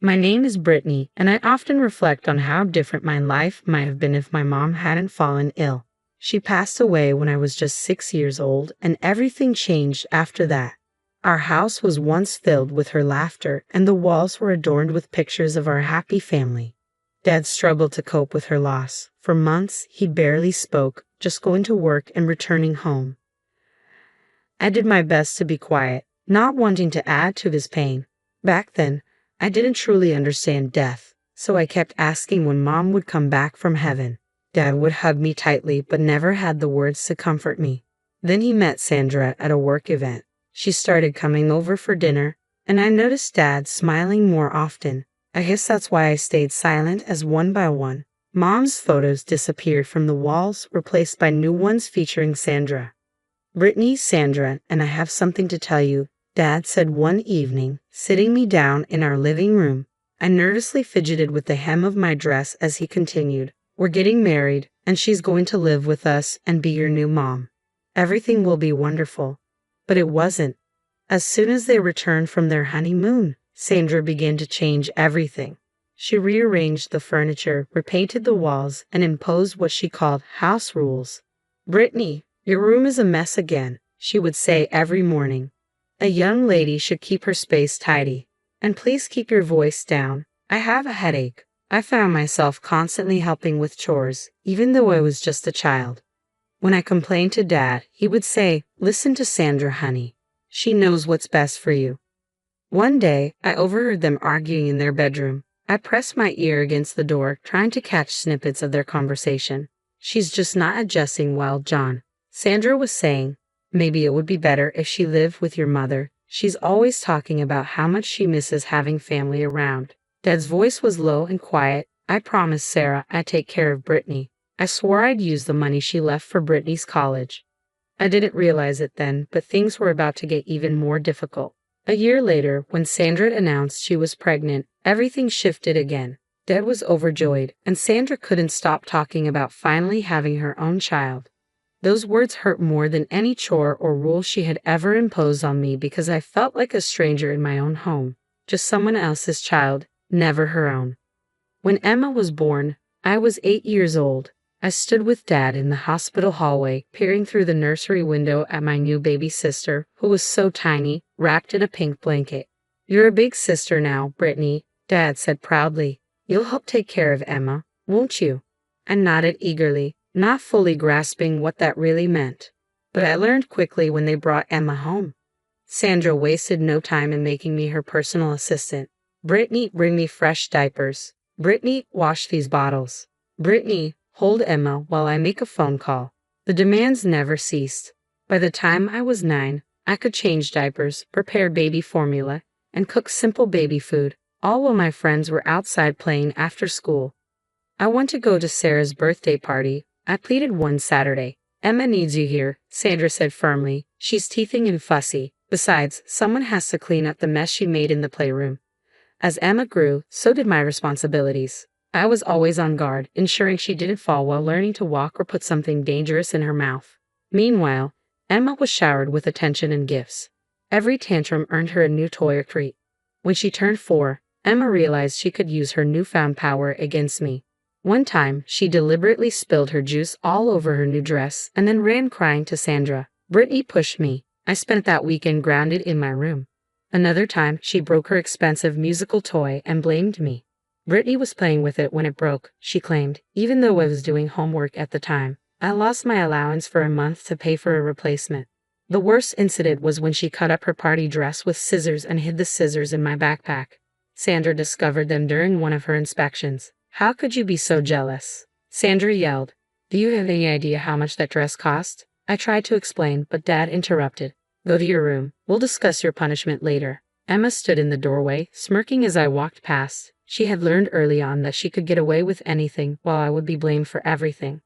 My name is Brittany, and I often reflect on how different my life might have been if my mom hadn't fallen ill. She passed away when I was just 6 years old, and everything changed after that. Our house was once filled with her laughter, and the walls were adorned with pictures of our happy family. Dad struggled to cope with her loss. For months, he barely spoke, just going to work and returning home. I did my best to be quiet, not wanting to add to his pain. Back then, I didn't truly understand death, so I kept asking when Mom would come back from heaven. Dad would hug me tightly but never had the words to comfort me. Then he met Sandra at a work event. She started coming over for dinner, and I noticed Dad smiling more often. I guess that's why I stayed silent as one by one, Mom's photos disappeared from the walls, replaced by new ones featuring Sandra. Brittany, Sandra, and I have something to tell you, Dad said one evening, sitting me down in our living room. I nervously fidgeted with the hem of my dress as he continued, "We're getting married, and she's going to live with us and be your new mom. Everything will be wonderful." But it wasn't. As soon as they returned from their honeymoon, Sandra began to change everything. She rearranged the furniture, repainted the walls, and imposed what she called house rules. "Brittany, your room is a mess again," she would say every morning. "A young lady should keep her space tidy. And please keep your voice down. I have a headache." I found myself constantly helping with chores, even though I was just a child. When I complained to Dad, he would say, "Listen to Sandra, honey. She knows what's best for you." One day, I overheard them arguing in their bedroom. I pressed my ear against the door, trying to catch snippets of their conversation. "She's just not adjusting well, John," Sandra was saying. "Maybe it would be better if she lived with your mother. She's always talking about how much she misses having family around." Dad's voice was low and quiet. "I promised Sarah I'd take care of Brittany. I swore I'd use the money she left for Brittany's college." I didn't realize it then, but things were about to get even more difficult. A year later, when Sandra announced she was pregnant, everything shifted again. Dad was overjoyed, and Sandra couldn't stop talking about finally having her own child. Those words hurt more than any chore or rule she had ever imposed on me because I felt like a stranger in my own home, just someone else's child, never her own. When Emma was born, I was 8 years old. I stood with Dad in the hospital hallway, peering through the nursery window at my new baby sister, who was so tiny, wrapped in a pink blanket. "You're a big sister now, Brittany," Dad said proudly. "You'll help take care of Emma, won't you?" I nodded eagerly, not fully grasping what that really meant. But I learned quickly when they brought Emma home. Sandra wasted no time in making me her personal assistant. "Brittany, bring me fresh diapers. Brittany, wash these bottles. Brittany, hold Emma while I make a phone call." The demands never ceased. By the time I was 9, I could change diapers, prepare baby formula, and cook simple baby food, all while my friends were outside playing after school. "I want to go to Sarah's birthday party," I pleaded one Saturday. "Emma needs you here," Sandra said firmly. "She's teething and fussy. Besides, someone has to clean up the mess she made in the playroom." As Emma grew, so did my responsibilities. I was always on guard, ensuring she didn't fall while learning to walk or put something dangerous in her mouth. Meanwhile, Emma was showered with attention and gifts. Every tantrum earned her a new toy or treat. When she turned 4, Emma realized she could use her newfound power against me. One time, she deliberately spilled her juice all over her new dress and then ran crying to Sandra. Brittany pushed me. I spent that weekend grounded in my room. Another time, she broke her expensive musical toy and blamed me. Brittany was playing with it when it broke, she claimed, even though I was doing homework at the time. I lost my allowance for a month to pay for a replacement. The worst incident was when she cut up her party dress with scissors and hid the scissors in my backpack. Sandra discovered them during one of her inspections. "How could you be so jealous?" Sandra yelled. "Do you have any idea how much that dress cost?" I tried to explain, but Dad interrupted. "Go to your room. We'll discuss your punishment later." Emma stood in the doorway, smirking as I walked past. She had learned early on that she could get away with anything while I would be blamed for everything.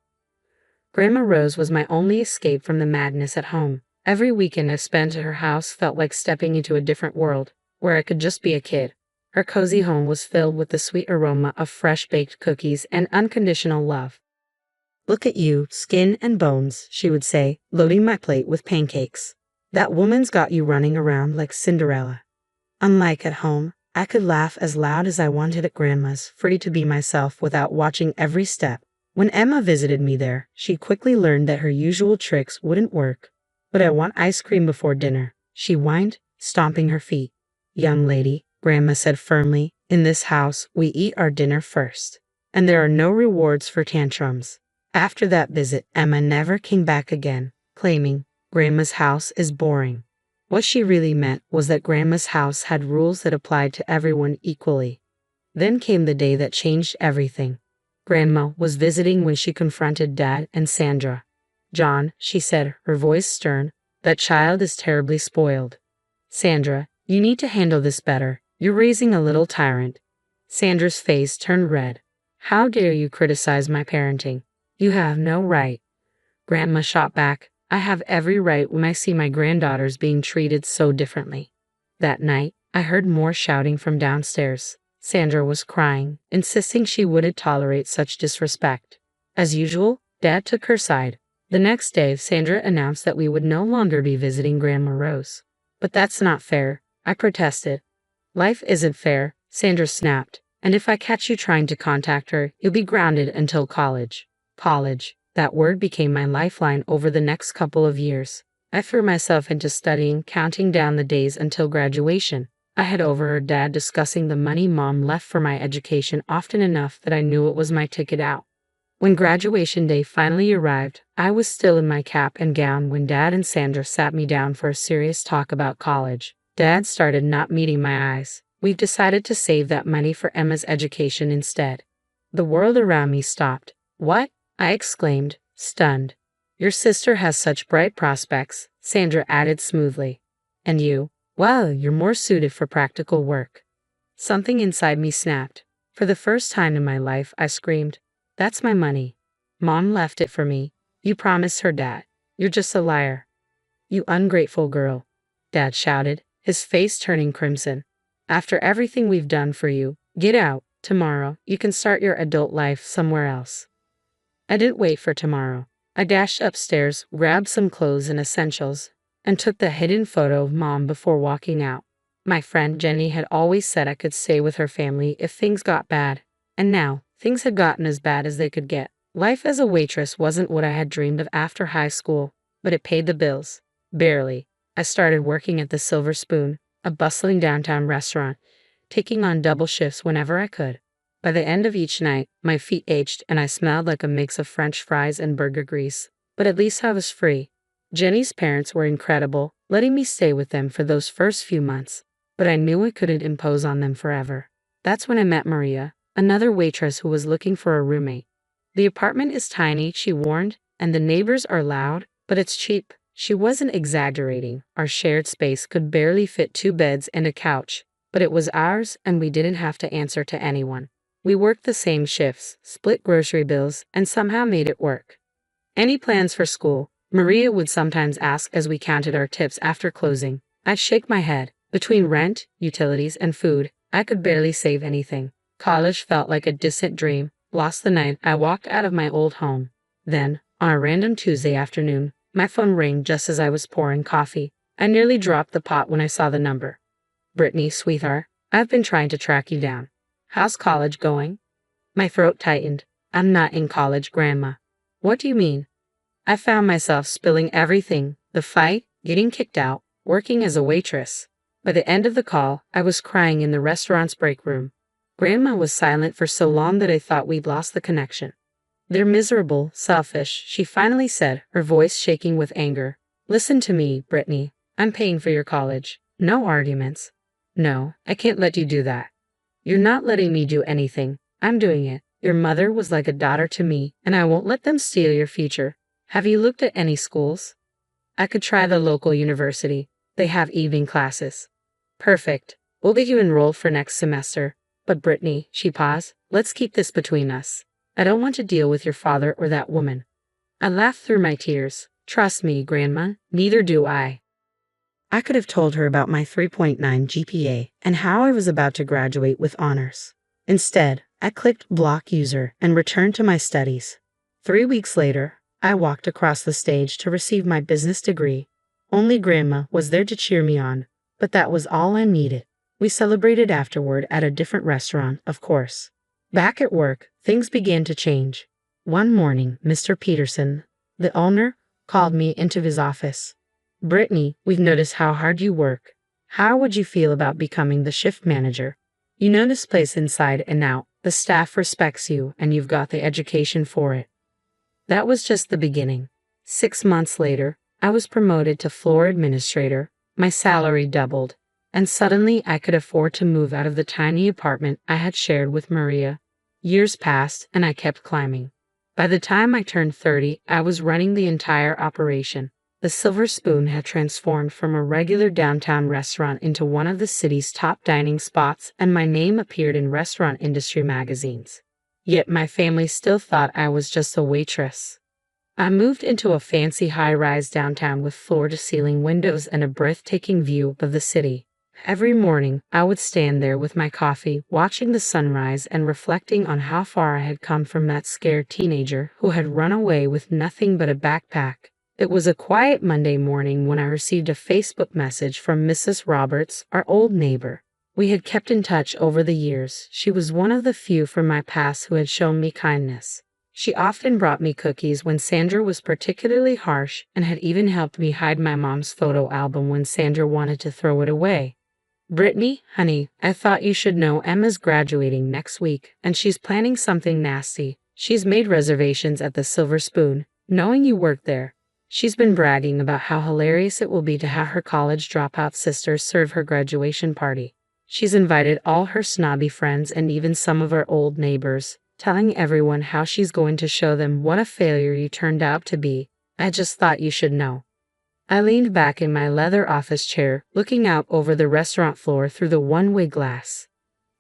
Grandma Rose was my only escape from the madness at home. Every weekend I spent at her house felt like stepping into a different world, where I could just be a kid. Her cozy home was filled with the sweet aroma of fresh-baked cookies and unconditional love. "Look at you, skin and bones," she would say, loading my plate with pancakes. "That woman's got you running around like Cinderella." Unlike at home, I could laugh as loud as I wanted at Grandma's, free to be myself without watching every step. When Emma visited me there, she quickly learned that her usual tricks wouldn't work. But I want ice cream before dinner, she whined, stomping her feet. Young lady, Grandma said firmly, in this house we eat our dinner first. And there are no rewards for tantrums. After that visit, Emma never came back again, claiming, Grandma's house is boring. What she really meant was that Grandma's house had rules that applied to everyone equally. Then came the day that changed everything. Grandma was visiting when she confronted Dad and Sandra. John, she said, her voice stern, that child is terribly spoiled. Sandra, you need to handle this better. You're raising a little tyrant. Sandra's face turned red. How dare you criticize my parenting? You have no right. Grandma shot back. I have every right when I see my granddaughters being treated so differently. That night, I heard more shouting from downstairs. Sandra was crying, insisting she wouldn't tolerate such disrespect. As usual, Dad took her side. The next day, Sandra announced that we would no longer be visiting Grandma Rose. But that's not fair, I protested. Life isn't fair, Sandra snapped, and if I catch you trying to contact her, you'll be grounded until college. College. That word became my lifeline over the next couple of years. I threw myself into studying, counting down the days until graduation. I had overheard Dad discussing the money Mom left for my education often enough that I knew it was my ticket out. When graduation day finally arrived, I was still in my cap and gown when Dad and Sandra sat me down for a serious talk about college. Dad started not meeting my eyes. We've decided to save that money for Emma's education instead. The world around me stopped. What? I exclaimed, stunned. Your sister has such bright prospects, Sandra added smoothly. And you? Well, you're more suited for practical work. Something inside me snapped. For the first time in my life, I screamed, that's my money. Mom left it for me. You promised her Dad. You're just a liar. You ungrateful girl, Dad shouted, his face turning crimson. After everything we've done for you, get out. Tomorrow, you can start your adult life somewhere else. I didn't wait for tomorrow. I dashed upstairs, grabbed some clothes and essentials, and took the hidden photo of Mom before walking out. My friend Jenny had always said I could stay with her family if things got bad, and now, things had gotten as bad as they could get. Life as a waitress wasn't what I had dreamed of after high school, but it paid the bills. Barely. I started working at the Silver Spoon, a bustling downtown restaurant, taking on double shifts whenever I could. By the end of each night, my feet ached and I smelled like a mix of French fries and burger grease. But at least I was free. Jenny's parents were incredible, letting me stay with them for those first few months. But I knew I couldn't impose on them forever. That's when I met Maria, another waitress who was looking for a roommate. The apartment is tiny, she warned, and the neighbors are loud, but it's cheap. She wasn't exaggerating. Our shared space could barely fit 2 beds and a couch, but it was ours and we didn't have to answer to anyone. We worked the same shifts, split grocery bills, and somehow made it work. Any plans for school? Maria would sometimes ask as we counted our tips after closing. I'd shake my head. Between rent, utilities, and food, I could barely save anything. College felt like a distant dream, lost the night I walked out of my old home. Then, on a random Tuesday afternoon, my phone rang just as I was pouring coffee. I nearly dropped the pot when I saw the number. Brittany, sweetheart, I've been trying to track you down. How's college going? My throat tightened. I'm not in college, Grandma. What do you mean? I found myself spilling everything, the fight, getting kicked out, working as a waitress. By the end of the call, I was crying in the restaurant's break room. Grandma was silent for so long that I thought we'd lost the connection. They're miserable, selfish, she finally said, her voice shaking with anger. Listen to me, Brittany. I'm paying for your college. No arguments. No, I can't let you do that. You're not letting me do anything. I'm doing it. Your mother was like a daughter to me, and I won't let them steal your future. Have you looked at any schools? I could try the local university. They have evening classes. Perfect. We'll get you enrolled for next semester. But Brittany, she paused, let's keep this between us. I don't want to deal with your father or that woman. I laughed through my tears. Trust me, Grandma, neither do I. I could have told her about my 3.9 GPA and how I was about to graduate with honors. Instead, I clicked block user and returned to my studies. 3 weeks later, I walked across the stage to receive my business degree. Only Grandma was there to cheer me on, but that was all I needed. We celebrated afterward at a different restaurant, of course. Back at work, things began to change. One morning, Mr. Peterson, the owner, called me into his office. "Brittany, we've noticed how hard you work. How would you feel about becoming the shift manager? You know this place inside and out. The staff respects you, and you've got the education for it." That was just the beginning. 6 months later, I was promoted to floor administrator, my salary doubled, and suddenly I could afford to move out of the tiny apartment I had shared with Maria. Years passed, and I kept climbing. By the time I turned 30, I was running the entire operation. The Silver Spoon had transformed from a regular downtown restaurant into one of the city's top dining spots, and my name appeared in restaurant industry magazines. Yet my family still thought I was just a waitress. I moved into a fancy high-rise downtown with floor-to-ceiling windows and a breathtaking view of the city. Every morning, I would stand there with my coffee, watching the sunrise and reflecting on how far I had come from that scared teenager who had run away with nothing but a backpack. It was a quiet Monday morning when I received a Facebook message from Mrs. Roberts, our old neighbor. We had kept in touch over the years. She was one of the few from my past who had shown me kindness. She often brought me cookies when Sandra was particularly harsh and had even helped me hide my mom's photo album when Sandra wanted to throw it away. "Brittany, honey, I thought you should know Emma's graduating next week, and she's planning something nasty. She's made reservations at the Silver Spoon, knowing you work there. She's been bragging about how hilarious it will be to have her college dropout sister serve her graduation party. She's invited all her snobby friends and even some of her old neighbors, telling everyone how she's going to show them what a failure you turned out to be. I just thought you should know." I leaned back in my leather office chair, looking out over the restaurant floor through the one-way glass.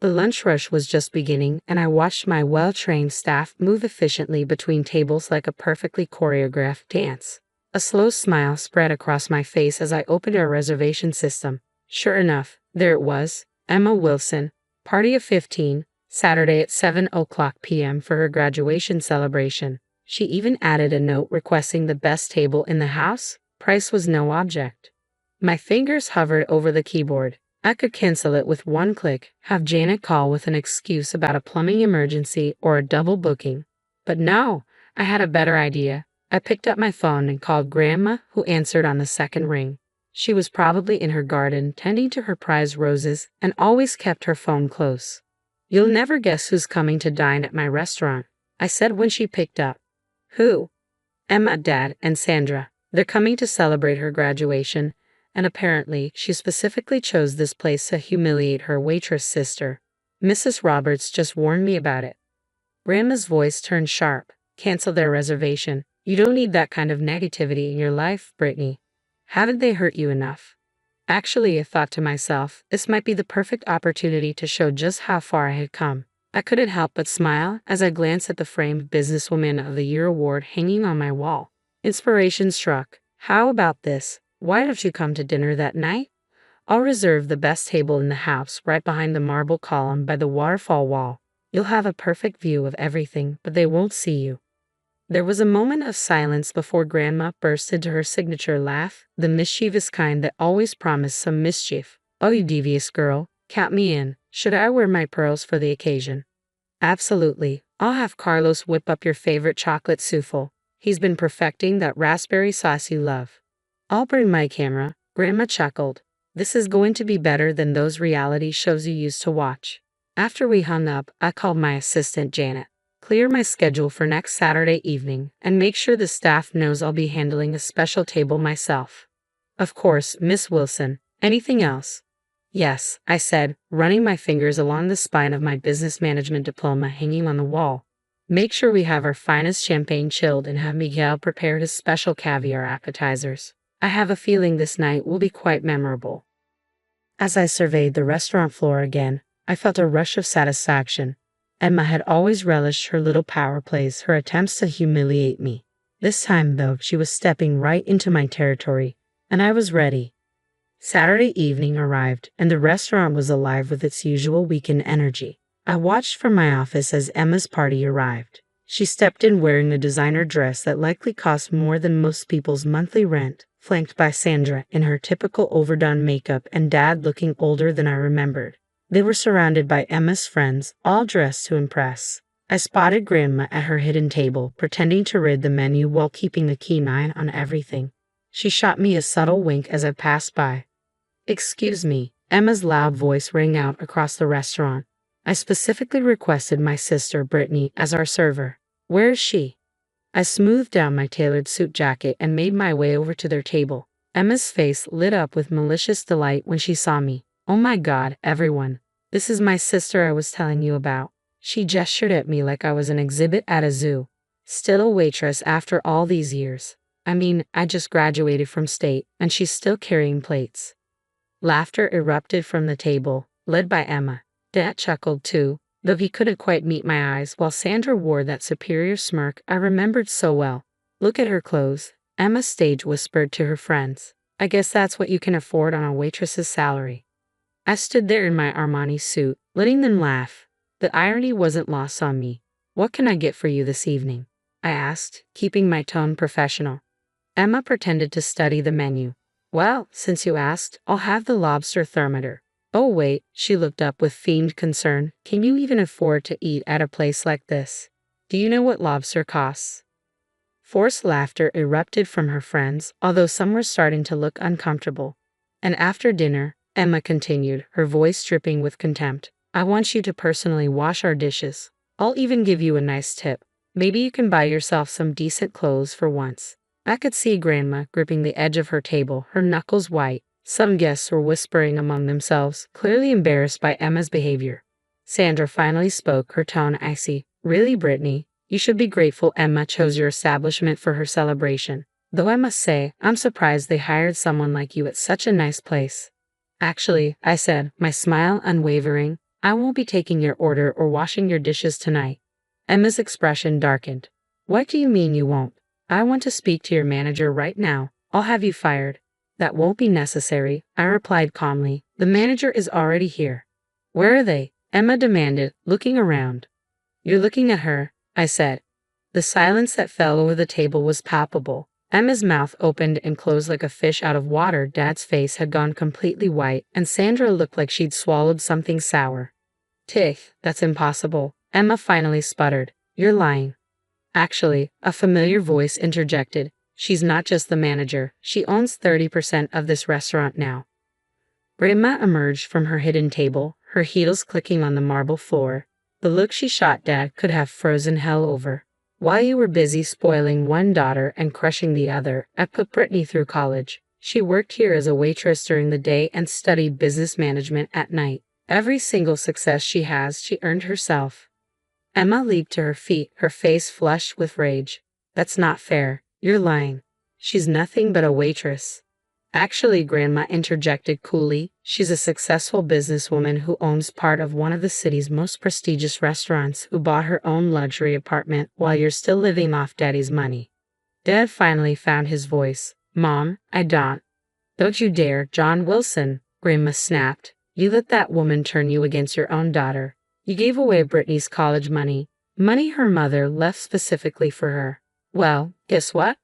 The lunch rush was just beginning, and I watched my well-trained staff move efficiently between tables like a perfectly choreographed dance. A slow smile spread across my face as I opened our reservation system. Sure enough, there it was. Emma Wilson, party of 15, Saturday at 7:00 p.m. for her graduation celebration. She even added a note requesting the best table in the house. Price was no object. My fingers hovered over the keyboard. I could cancel it with one click, have Janet call with an excuse about a plumbing emergency or a double booking. But no, I had a better idea. I picked up my phone and called Grandma, who answered on the second ring. She was probably in her garden, tending to her prize roses, and always kept her phone close. "You'll never guess who's coming to dine at my restaurant," I said when she picked up. "Who?" "Emma, Dad, and Sandra. They're coming to celebrate her graduation, and apparently she specifically chose this place to humiliate her waitress sister. Mrs. Roberts just warned me about it." Grandma's voice turned sharp. "Cancel their reservation. You don't need that kind of negativity in your life, Brittany. Haven't they hurt you enough?" Actually, I thought to myself, this might be the perfect opportunity to show just how far I had come. I couldn't help but smile as I glanced at the framed Businesswoman of the Year award hanging on my wall. Inspiration struck. "How about this? Why don't you come to dinner that night? I'll reserve the best table in the house right behind the marble column by the waterfall wall. You'll have a perfect view of everything, but they won't see you." There was a moment of silence before Grandma burst into her signature laugh, the mischievous kind that always promised some mischief. "Oh, you devious girl, count me in. Should I wear my pearls for the occasion?" "Absolutely. I'll have Carlos whip up your favorite chocolate souffle. He's been perfecting that raspberry sauce you love." "I'll bring my camera," Grandma chuckled. "This is going to be better than those reality shows you used to watch." After we hung up, I called my assistant Janet. "Clear my schedule for next Saturday evening, and make sure the staff knows I'll be handling a special table myself." "Of course, Miss Wilson. Anything else?" "Yes," I said, running my fingers along the spine of my business management diploma hanging on the wall. "Make sure we have our finest champagne chilled and have Miguel prepare his special caviar appetizers. I have a feeling this night will be quite memorable." As I surveyed the restaurant floor again, I felt a rush of satisfaction. Emma had always relished her little power plays, her attempts to humiliate me. This time, though, she was stepping right into my territory, and I was ready. Saturday evening arrived, and the restaurant was alive with its usual weekend energy. I watched from my office as Emma's party arrived. She stepped in wearing a designer dress that likely cost more than most people's monthly rent, flanked by Sandra in her typical overdone makeup and Dad looking older than I remembered. They were surrounded by Emma's friends, all dressed to impress. I spotted Grandma at her hidden table, pretending to read the menu while keeping a keen eye on everything. She shot me a subtle wink as I passed by. "Excuse me," Emma's loud voice rang out across the restaurant. "I specifically requested my sister, Brittany, as our server. Where is she?" I smoothed down my tailored suit jacket and made my way over to their table. Emma's face lit up with malicious delight when she saw me. "Oh my God, everyone. This is my sister I was telling you about." She gestured at me like I was an exhibit at a zoo. "Still a waitress after all these years. I mean, I just graduated from state, and she's still carrying plates." Laughter erupted from the table, led by Emma. Dad chuckled too, though he couldn't quite meet my eyes, while Sandra wore that superior smirk I remembered so well. "Look at her clothes," Emma stage whispered to her friends. "I guess that's what you can afford on a waitress's salary." I stood there in my Armani suit, letting them laugh. The irony wasn't lost on me. "What can I get for you this evening?" I asked, keeping my tone professional. Emma pretended to study the menu. "Well, since you asked, I'll have the lobster thermometer." "Oh wait," she looked up with feigned concern. "Can you even afford to eat at a place like this? Do you know what lobster costs?" Forced laughter erupted from her friends, although some were starting to look uncomfortable. "And after dinner," Emma continued, her voice dripping with contempt, "I want you to personally wash our dishes. I'll even give you a nice tip. Maybe you can buy yourself some decent clothes for once." I could see Grandma gripping the edge of her table, her knuckles white. Some guests were whispering among themselves, clearly embarrassed by Emma's behavior. Sandra finally spoke, her tone icy. "Really, Brittany? You should be grateful Emma chose your establishment for her celebration. Though I must say, I'm surprised they hired someone like you at such a nice place." "Actually," I said, my smile unwavering, "I won't be taking your order or washing your dishes tonight." Emma's expression darkened. "What do you mean you won't? I want to speak to your manager right now. I'll have you fired." "That won't be necessary," I replied calmly. "The manager is already here." "Where are they?" Emma demanded, looking around. "You're looking at her," I said. The silence that fell over the table was palpable. Emma's mouth opened and closed like a fish out of water. Dad's face had gone completely white, and Sandra looked like she'd swallowed something sour. "Tiff, that's impossible," Emma finally sputtered. "You're lying." Actually, a familiar voice interjected. "She's not just the manager, she owns 30% of this restaurant now." Grandma emerged from her hidden table, her heels clicking on the marble floor. The look she shot Dad could have frozen hell over. "While you were busy spoiling one daughter and crushing the other, I put Brittany through college. She worked here as a waitress during the day and studied business management at night. Every single success she has, she earned herself." Emma leaped to her feet, her face flushed with rage. "That's not fair. You're lying. She's nothing but a waitress." "Actually," Grandma interjected coolly, "she's a successful businesswoman who owns part of one of the city's most prestigious restaurants, who bought her own luxury apartment while you're still living off Daddy's money." Dad finally found his voice. "Mom, I don't." "Don't you dare, John Wilson," Grandma snapped. "You let that woman turn you against your own daughter. You gave away Brittany's college money her mother left specifically for her. Well, guess what?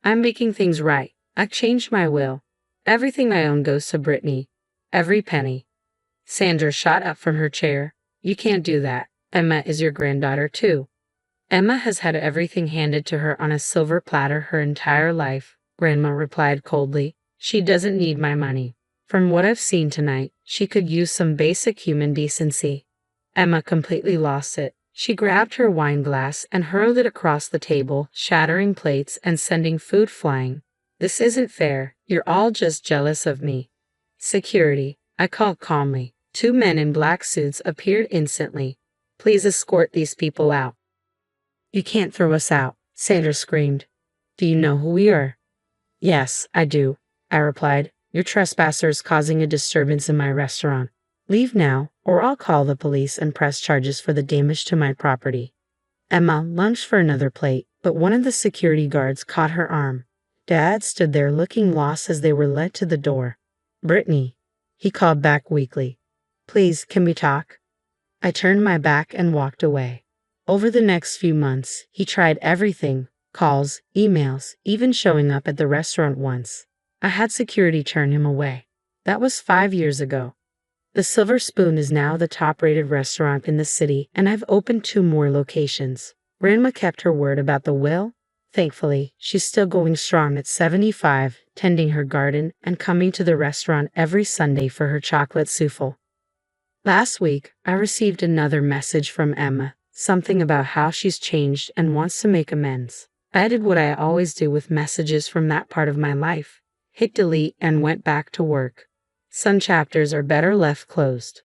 I'm making things right. I changed my will. Everything I own goes to Brittany. Every penny." Sandra shot up from her chair. "You can't do that. Emma is your granddaughter too." "Emma has had everything handed to her on a silver platter her entire life," Grandma replied coldly. "She doesn't need my money. From what I've seen tonight, she could use some basic human decency." Emma completely lost it. She grabbed her wine glass and hurled it across the table, shattering plates and sending food flying. "This isn't fair. You're all just jealous of me." "Security," I called calmly. Two men in black suits appeared instantly. "Please escort these people out." "You can't throw us out," Sandra screamed. "Do you know who we are?" "Yes, I do," I replied. "You're trespassers causing a disturbance in my restaurant. Leave now, or I'll call the police and press charges for the damage to my property." Emma lunged for another plate, but one of the security guards caught her arm. Dad stood there looking lost as they were led to the door. "Brittany," he called back weakly. "Please, can we talk?" I turned my back and walked away. Over the next few months, he tried everything: calls, emails, even showing up at the restaurant once. I had security turn him away. That was 5 years ago. The Silver Spoon is now the top-rated restaurant in the city, and I've opened 2 more locations. Grandma kept her word about the will. Thankfully, she's still going strong at 75, tending her garden and coming to the restaurant every Sunday for her chocolate souffle. Last week, I received another message from Emma, something about how she's changed and wants to make amends. I did what I always do with messages from that part of my life: hit delete and went back to work. Some chapters are better left closed.